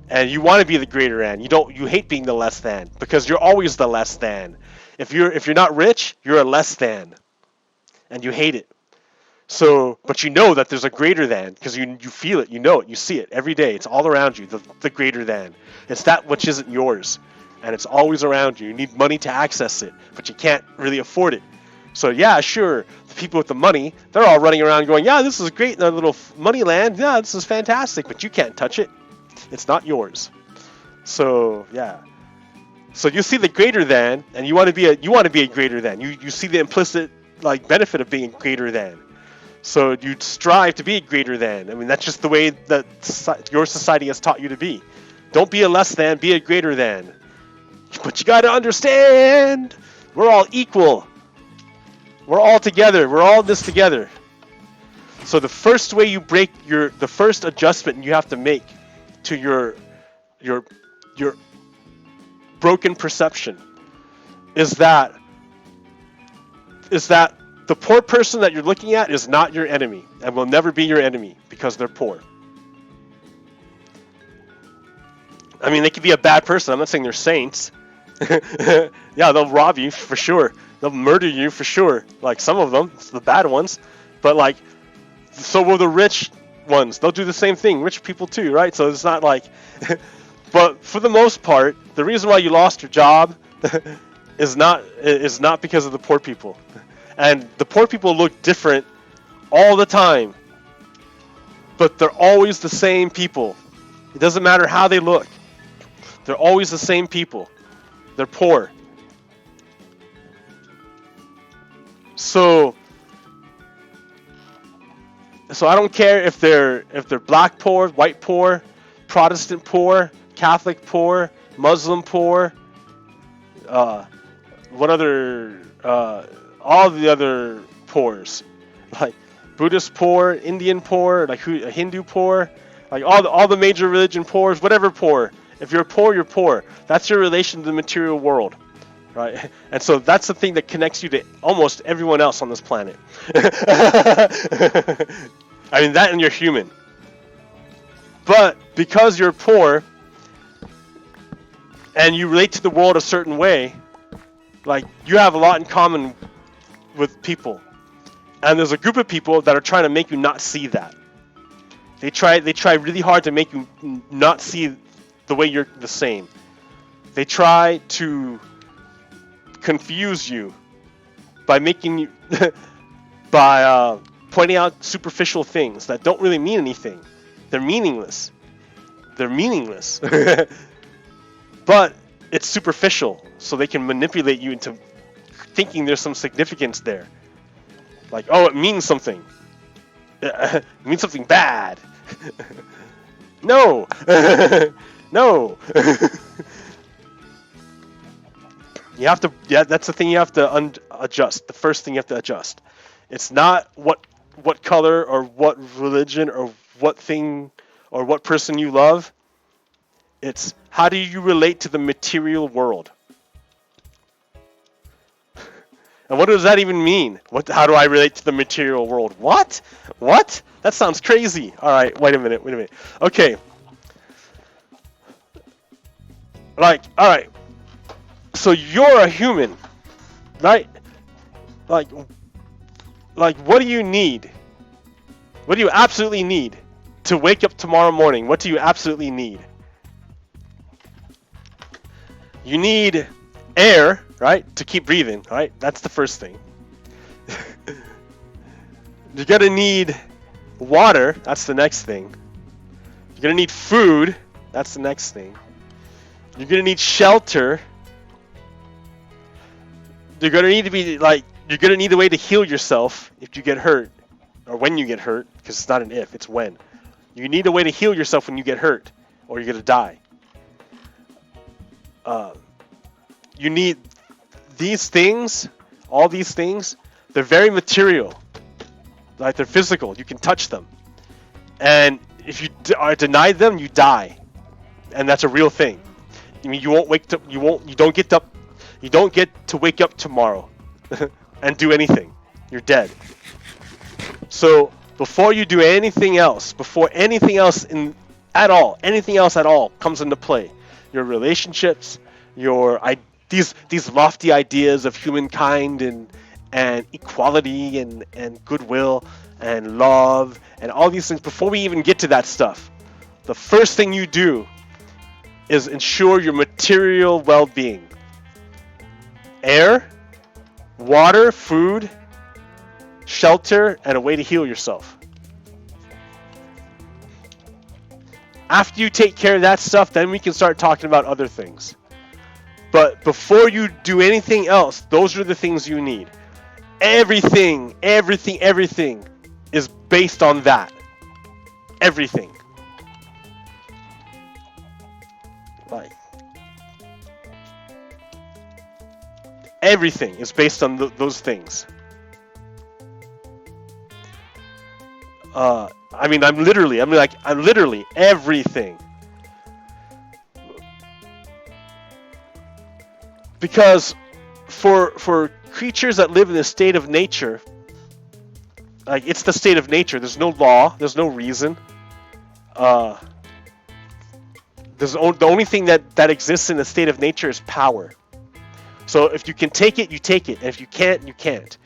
and you want to be the greater than. You hate being the less than because you're always the less than. If you're not rich, you're a less than, and you hate it. So, but you know that there's a greater than because you feel it, you know it, you see it every day. It's all around you, the greater than. It's that which isn't yours, and it's always around you. You need money to access it, but you can't really afford it. So sure, the people with the money, they're all running around going, yeah, this is great in our little money land. Yeah, this is fantastic, but you can't touch it. It's not yours. So, So you see the greater than, and you want to be a greater than. You see the implicit like benefit of being greater than. So you strive to be greater than. I mean, that's just the way that your society has taught you to be. Don't be a less than, be a greater than. But you got to understand, we're all equal. We're all together. We're all in this together. So the first way you break the first adjustment you have to make to your broken perception is that the poor person that you're looking at is not your enemy and will never be your enemy because they're poor. I mean, they could be a bad person. I'm not saying they're saints. They'll rob you for sure. They'll murder you for sure. Like some of them, the bad ones. But like, so will the rich ones. They'll do the same thing. Rich people too, right? So it's not like... But for the most part, the reason why you lost your job is not because of the poor people. And the poor people look different all the time. But they're always the same people. It doesn't matter how they look. They're always the same people. They're poor. So I don't care if they're black poor, white poor, Protestant poor, Catholic poor, Muslim poor, all the other poors, like Buddhist poor, Indian poor, like Hindu poor, like all the major religion poors, whatever poor. If you're poor, you're poor. That's your relation to the material world, right? And so that's the thing that connects you to almost everyone else on this planet. I mean, that and you're human. But because you're poor and you relate to the world a certain way, like you have a lot in common with people. And there's a group of people that are trying to make you not see that. They try really hard to make you not see the way you're the same. They try to confuse you by making you by pointing out superficial things that don't really mean anything. They're meaningless. But it's superficial, so they can manipulate you into thinking there's some significance there. Like, oh, it means something. It means something bad. No. No. You have to, that's the thing you have to adjust. The first thing you have to adjust. It's not what color or what religion or what thing or what person you love. It's how do you relate to the material world? And what does that even mean? How do I relate to the material world? What? That sounds crazy. All right, wait a minute. Okay. Like, all right. So you're a human, right? Like, what do you need? What do you absolutely need to wake up tomorrow morning? What do you absolutely need? You need air, right? To keep breathing, right? That's the first thing. You're gonna need water. That's the next thing. You're gonna need food. That's the next thing. You're gonna need shelter. You're gonna need to be like. You're gonna need a way to heal yourself if you get hurt, or when you get hurt, because it's not an if, it's when. You need a way to heal yourself when you get hurt, or you're gonna die. You need these things, all these things. They're very material, like they're physical. You can touch them, and if you are denied them, you die, and that's a real thing. I mean, you won't wake up. You don't get up. You don't get to wake up tomorrow and do anything. You're dead. So before you do anything else, anything else at all comes into play, your relationships, these lofty ideas of humankind and equality and goodwill and love and all these things, before we even get to that stuff, the first thing you do is ensure your material well-being. Air, water, food, shelter, and a way to heal yourself. After you take care of that stuff, then we can start talking about other things. But before you do anything else, those are the things you need. Everything is based on that. Everything. Like, everything is based on those things. I'm literally everything. Because for creatures that live in a state of nature, like, it's the state of nature. There's no law. There's no reason. The only thing that exists in a state of nature is power. So if you can take it, you take it, and if you can't, you can't.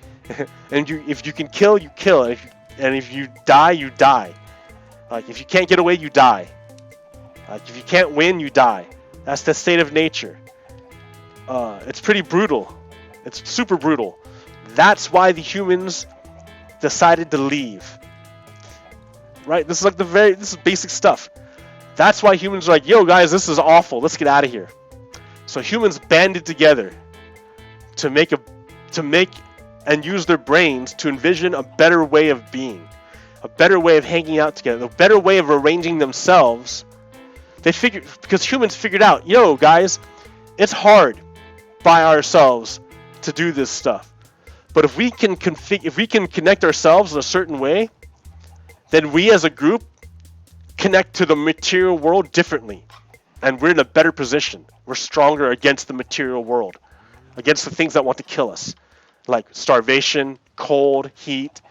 And if you can kill, you kill, and if you die, you die. Like, if you can't get away, you die. Like, if you can't win, you die. That's the state of nature. It's pretty brutal. It's super brutal. That's why the humans decided to leave. Right? This is this is basic stuff. That's why humans are like, yo guys, this is awful. Let's get out of here. So humans banded together to make and use their brains to envision a better way of being, a better way of hanging out together, a better way of arranging themselves. Because humans figured out, yo guys, it's hard by ourselves to do this stuff. But if we can connect ourselves in a certain way, then we as a group connect to the material world differently, and we're in a better position. We're stronger against the material world, against the things that want to kill us, like starvation, cold, heat,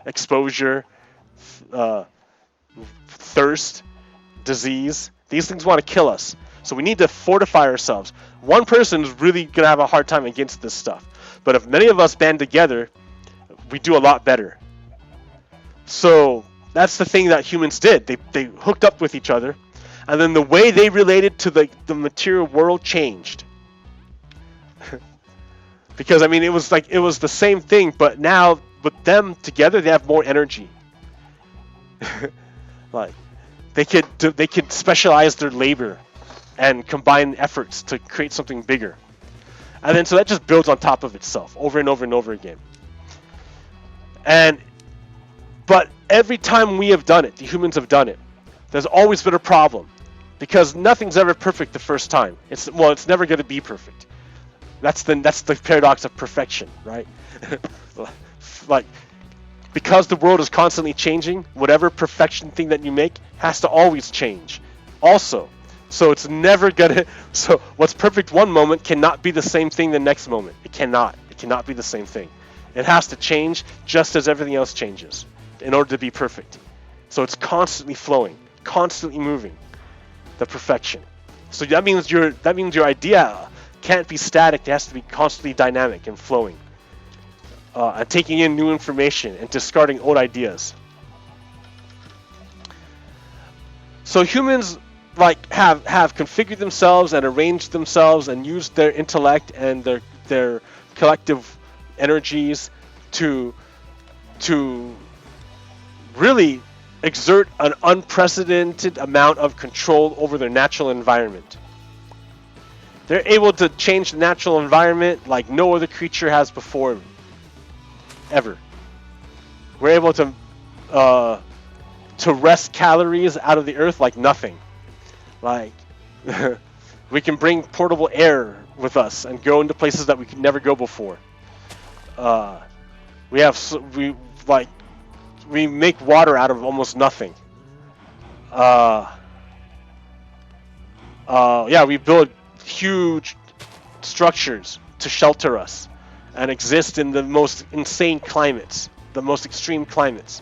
exposure, thirst, disease. These things want to kill us. So we need to fortify ourselves. One person is really going to have a hard time against this stuff. But if many of us band together, we do a lot better. So that's the thing that humans did. They hooked up with each other. And then the way they related to the material world changed. Because, I mean, it was the same thing, but now with them together, they have more energy. Like, they could specialize their labor and combine efforts to create something bigger. And then so that just builds on top of itself over and over and over again. But every time we have done it, the humans have done it, there's always been a problem. Because nothing's ever perfect the first time. It's never going to be perfect. That's the paradox of perfection, right? Like, because the world is constantly changing, whatever perfection thing that you make has to always change. Also, so it's never gonna. So what's perfect one moment cannot be the same thing the next moment. It cannot. It cannot be the same thing. It has to change just as everything else changes in order to be perfect. So it's constantly flowing, constantly moving. The perfection. So that means your idea can't be static. It has to be constantly dynamic and flowing, and taking in new information and discarding old ideas. So humans have configured themselves and arranged themselves and used their intellect and their collective energies to to really exert an unprecedented amount of control over their natural environment. They're able to change the natural environment like no other creature has before, ever. We're able to wrest calories out of the earth like nothing. Like, we can bring portable air with us and go into places that we could never go before. We make water out of almost nothing. We build huge structures to shelter us and exist in the most insane climates, the most extreme climates.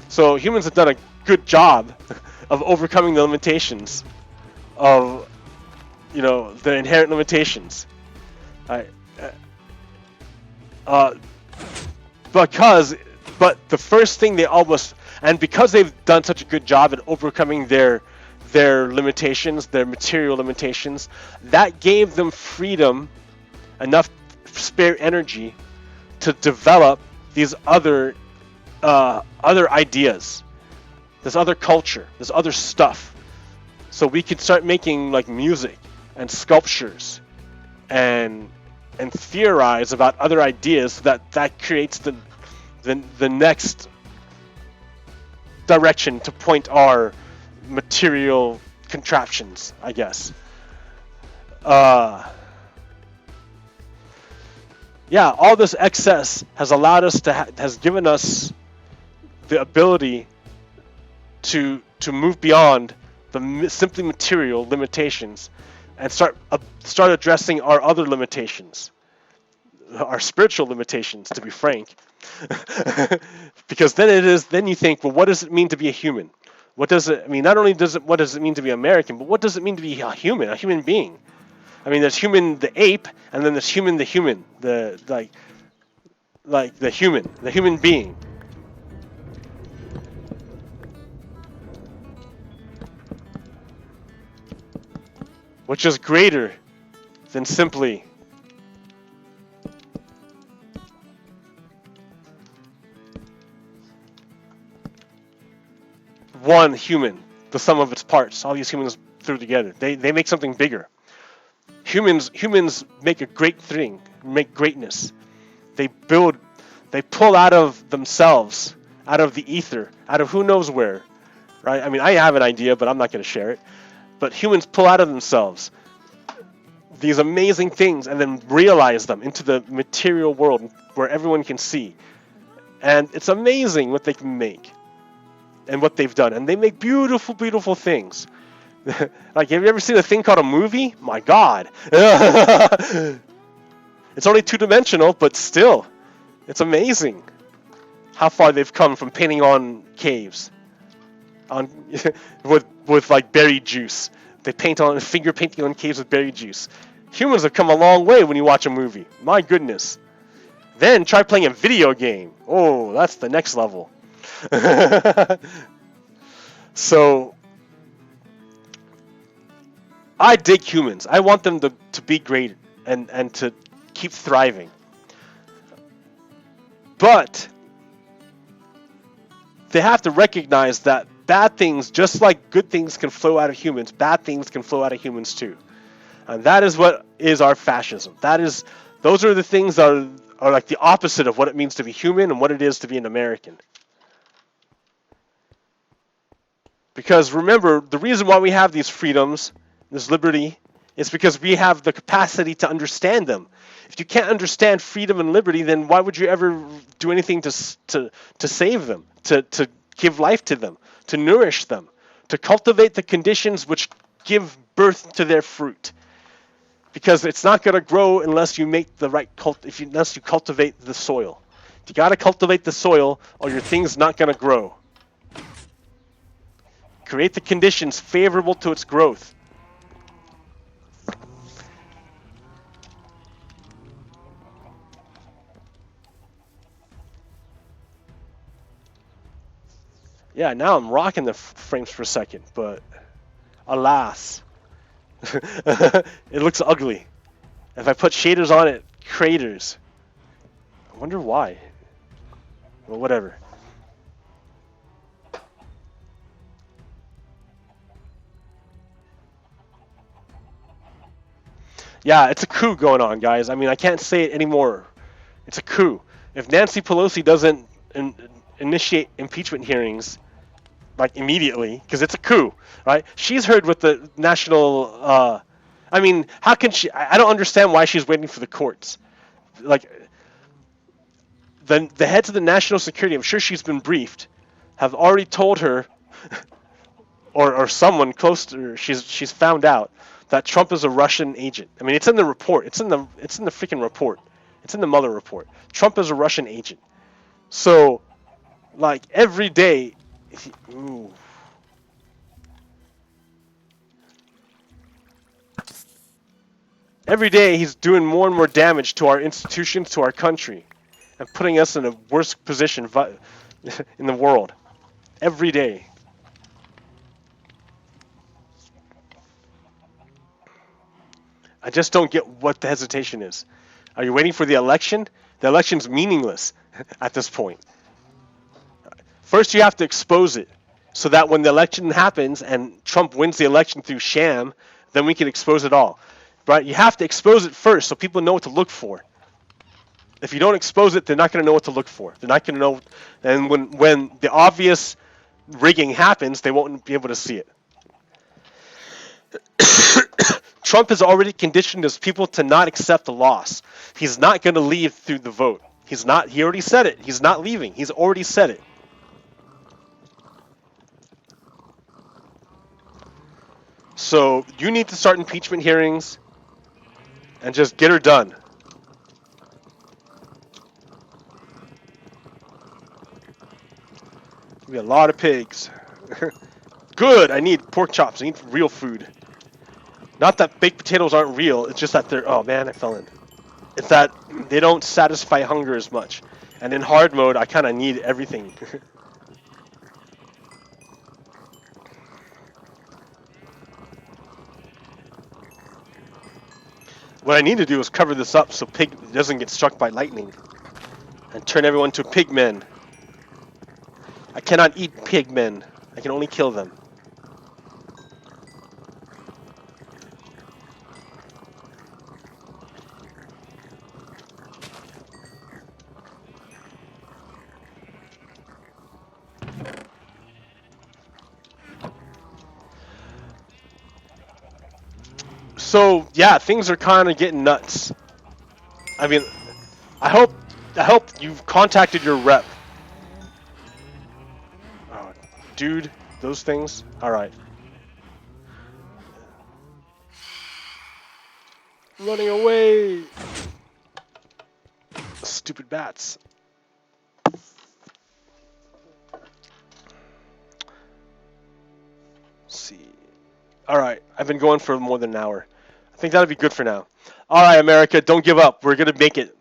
So humans have done a good job of overcoming the limitations of, the inherent limitations. But the first thing because they've done such a good job at overcoming their limitations, their material limitations, that gave them freedom, enough spare energy to develop these other ideas, this other culture, this other stuff. So we can start making like music and sculptures and theorize about other ideas that creates the next direction to point our material contraptions, I guess. All this excess has allowed us has given us the ability to move beyond the simply material limitations and start addressing our other limitations, our spiritual limitations, to be frank. Because then you think, well, what does it mean to be a human? What does it mean? Not only what does it mean to be American, but what does it mean to be a human being? I mean, there's human the ape, and then there's human the human, the human being. Which is greater than simply one human, the sum of its parts. All these humans threw together. They make something bigger. Humans make a great thing, make greatness. They pull out of themselves, out of the ether, out of who knows where, right? I mean, I have an idea, but I'm not going to share it. But humans pull out of themselves these amazing things and then realize them into the material world where everyone can see. And it's amazing what they can make and what they've done. And they make beautiful, beautiful things. Like, have you ever seen a thing called a movie? My God. It's only two-dimensional, but still, it's amazing how far they've come from painting on caves with like berry juice. They finger painting on caves with berry juice. Humans have come a long way when you watch a movie. My goodness. Then try playing a video game. Oh, that's the next level. So I dig humans. I want them to be great and to keep thriving. But they have to recognize that bad things, just like good things can flow out of humans, bad things can flow out of humans too. And that is what is our fascism. Those are the things that are like the opposite of what it means to be human and what it is to be an American. Because remember, the reason why we have these freedoms, this liberty, is because we have the capacity to understand them. If you can't understand freedom and liberty, then why would you ever do anything to save them, to give life to them, to nourish them, to cultivate the conditions which give birth to their fruit? Because it's not going to grow unless you make the right unless you cultivate the soil. You got to cultivate the soil, or your thing's not going to grow. Create the conditions favorable to its growth. Yeah, now I'm rocking the frames for a second, but alas, it looks ugly. If I put shaders on it, craters. I wonder why. Well, whatever. Yeah, it's a coup going on, guys. I mean, I can't say it anymore. It's a coup. If Nancy Pelosi doesn't initiate impeachment hearings, like immediately, because it's a coup, right? She's heard with the national. I mean, how can she? I don't understand why she's waiting for the courts. Like, the heads of the national security, I'm sure she's been briefed, have already told her, or someone close to her, she's found out that Trump is a Russian agent. I mean, it's in the report. It's in the freaking report. It's in the Mueller report. Trump is a Russian agent. So, like every day, ooh. Every day he's doing more and more damage to our institutions, to our country, and putting us in a worse position in the world. Every day. I just don't get what the hesitation is. Are you waiting for the election? The election's meaningless at this point. First, you have to expose it so that when the election happens and Trump wins the election through sham, then we can expose it all. But you have to expose it first so people know what to look for. If you don't expose it, they're not going to know what to look for. They're not going to know. And when the obvious rigging happens, they won't be able to see it. Trump has already conditioned his people to not accept the loss. He's not going to leave through the vote. He's not. He already said it. He's not leaving. He's already said it. So you need to start impeachment hearings and just get her done. We got a lot of pigs. Good. I need pork chops. I need real food. Not that baked potatoes aren't real. It's just that they're... Oh, man, I fell in. It's that they don't satisfy hunger as much. And in hard mode, I kind of need everything. What I need to do is cover this up so pig doesn't get struck by lightning. And turn everyone to pigmen. I cannot eat pigmen. I can only kill them. So yeah, things are kind of getting nuts. I mean, I hope you've contacted your rep. Oh, dude, those things. All right. Running away. Stupid bats. Let's see. All right, I've been going for more than an hour. I think that'll be good for now. All right, America, don't give up. We're going to make it.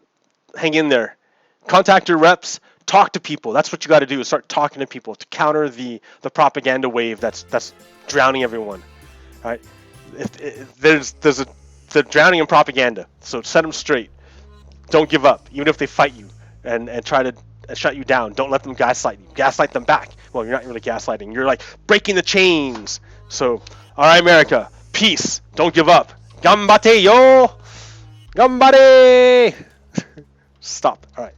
Hang in there. Contact your reps. Talk to people. That's what you got to do, is start talking to people to counter the propaganda wave that's drowning everyone. All right? They're drowning in propaganda, so set them straight. Don't give up, even if they fight you and try to shut you down. Don't let them gaslight you. Gaslight them back. Well, you're not really gaslighting. You're like breaking the chains. So, all right, America, peace. Don't give up. Gambate, yo! Gambate! Stop. All right.